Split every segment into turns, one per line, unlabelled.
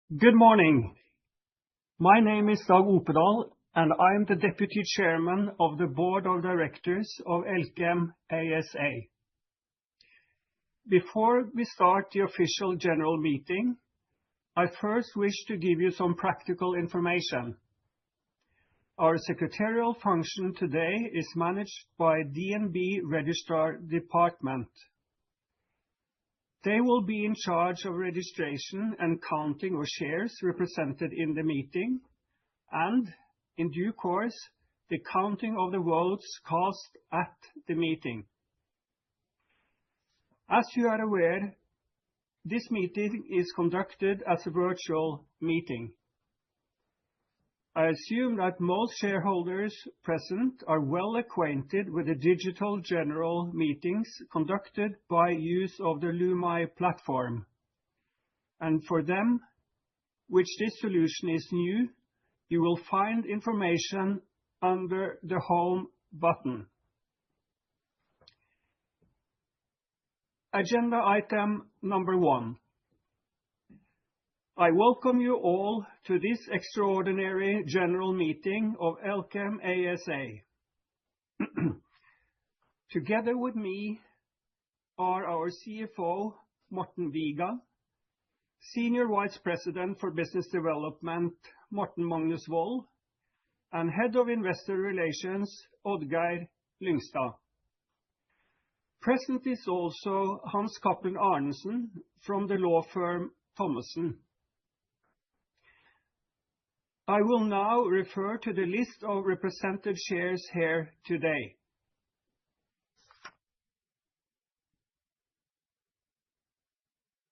Good morning. My name is Dag Opedal, and I am the Deputy Chairman of the Board of Directors of Elkem ASA. Before we start the official general meeting, I first wish to give you some practical information. Our secretarial function today is managed by DNB Registrar Department. They will be in charge of registration and counting of shares represented in the meeting, and, in due course, the counting of the votes cast at the meeting. As you are aware, this meeting is conducted as a virtual meeting. I assume that most shareholders present are well acquainted with the digital general meetings conducted by use of the Lumai platform. And for them, which this solution is new, you will find information under the Home button. Agenda item number 1. I welcome you all to this extraordinary general meeting of Elkem ASA. Together with me are our CFO, Morten Viga, Senior Vice President for Business Development, Morten Magnus Wold, and Head of Investor Relations, Oddgeir Lyngstad. Present is also Hans Cappelen Arnesen from the law firm Thommessen. I will now refer to the list of represented shares here today.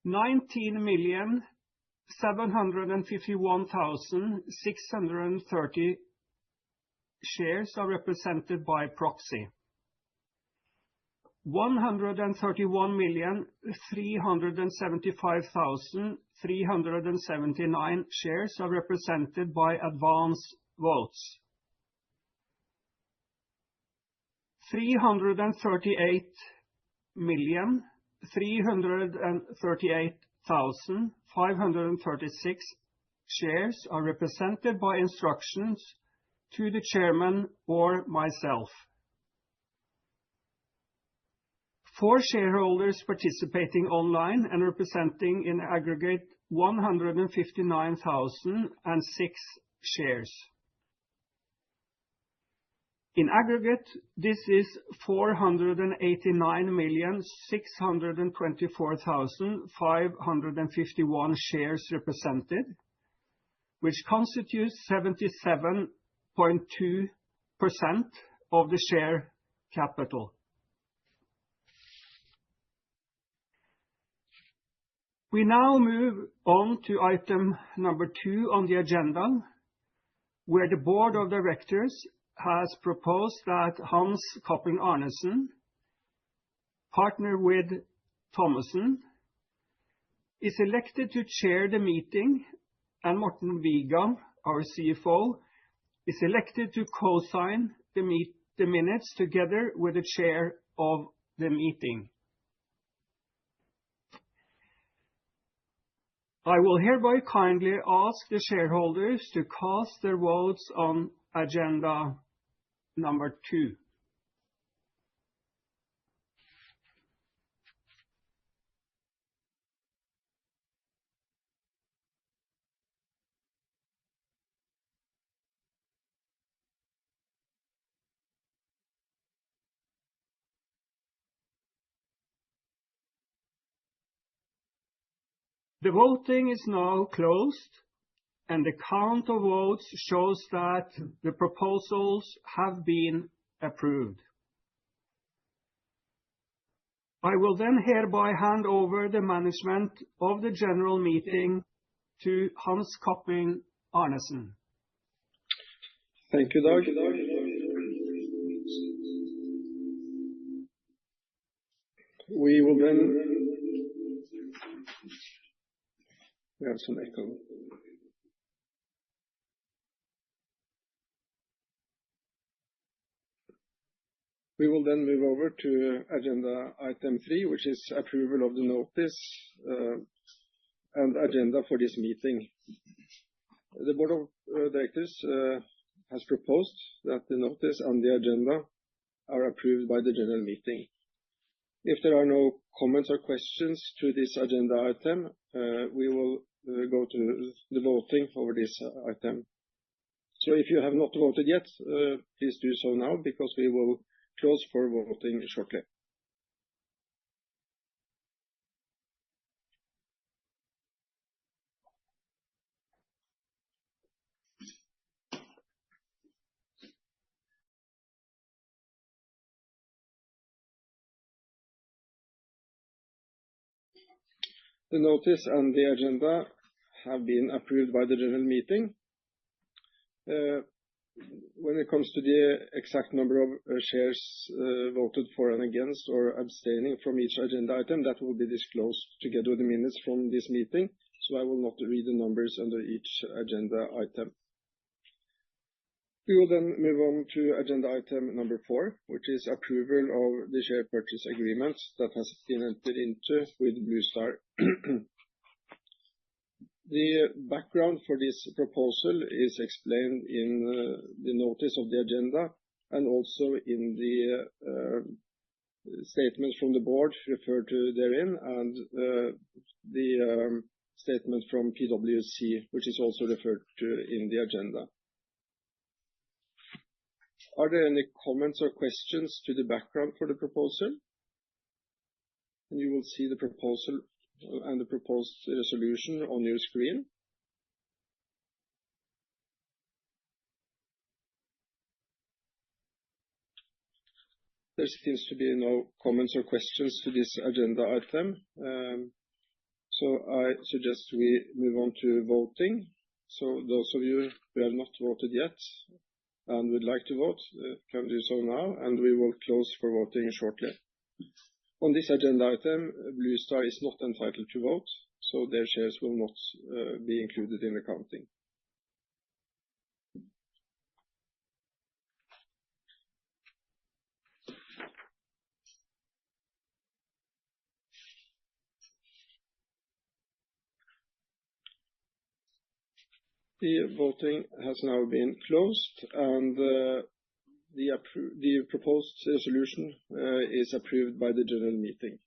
$19,751,630 shares are represented by proxy. 131,375,379 shares are represented by advance votes. 338,338,536 shares are represented by instructions to the chairman or myself. 4 shareholders participating online and representing in aggregate 159,006 shares. In aggregate, this is 489,624,551 shares represented, which constitutes 77.2% of the share capital. We now move on to item number 2 on the agenda, where the Board of Directors has proposed that Hans Cappelen Arnesen, partner with Thommessen, is elected to chair the meeting, and Morten Viga, our CFO, is elected to co-sign the minutes together with the chair of the meeting. I will hereby kindly ask the shareholders to cast their votes on agenda number 2. The voting is now closed, and the count of votes shows that the proposals have been approved. I will then hereby hand over the management of the general meeting to Hans Cappelen Arnesen.
Thank you, Dag. We will then... We have some echo. We will then move over to agenda item 3, which is approval of the notice and agenda for this meeting. The Board of Directors has proposed that the notice and the agenda are approved by the general meeting. If there are no comments or questions to this agenda item, we will go to the voting over this item. So if you have not voted yet, please do so now, because we will close for voting shortly. The notice and the agenda have been approved by the general meeting. When it comes to the exact number of shares voted for and against or abstaining from each agenda item, that will be disclosed together with the minutes from this meeting, so I will not read the numbers under each agenda item. We will then move on to agenda item number 4, which is approval of the share purchase agreement that has been entered into with Bluestar. The background for this proposal is explained in the notice of the agenda and also in the statements from the board referred to therein, and the statement from PwC, which is also referred to in the agenda. Are there any comments or questions to the background for the proposal? And you will see the proposal and the proposed resolution on your screen. There seems to be no comments or questions to this agenda item, so I suggest we move on to voting. So those of you who have not voted yet and would like to vote can do so now, and we will close for voting shortly. On this agenda item, Bluestar is not entitled to vote, so their shares will not be included in the counting. The voting has now been closed, and the proposed resolution is approved by the general meeting.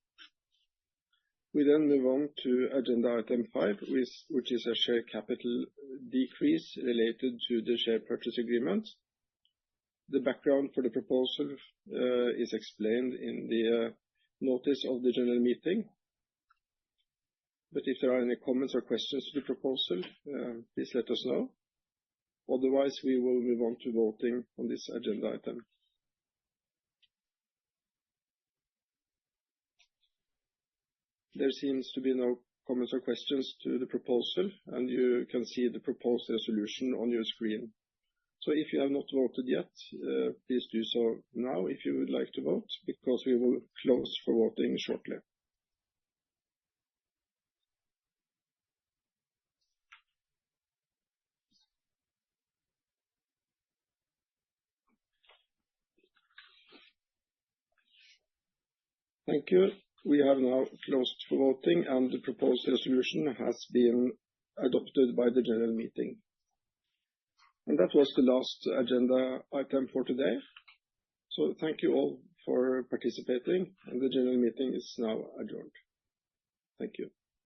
We then move on to agenda item 5, which is a share capital decrease related to the share purchase agreement. The background for the proposal is explained in the notice of the general meeting. But if there are any comments or questions to the proposal, please let us know. Otherwise, we will move on to voting on this agenda item. There seems to be no comments or questions to the proposal, and you can see the proposed resolution on your screen. So if you have not voted yet, please do so now if you would like to vote, because we will close for voting shortly. Thank you. We have now closed for voting, and the proposed resolution has been adopted by the general meeting. And that was the last agenda item for today. So thank you all for participating, and the general meeting is now adjourned. Thank you.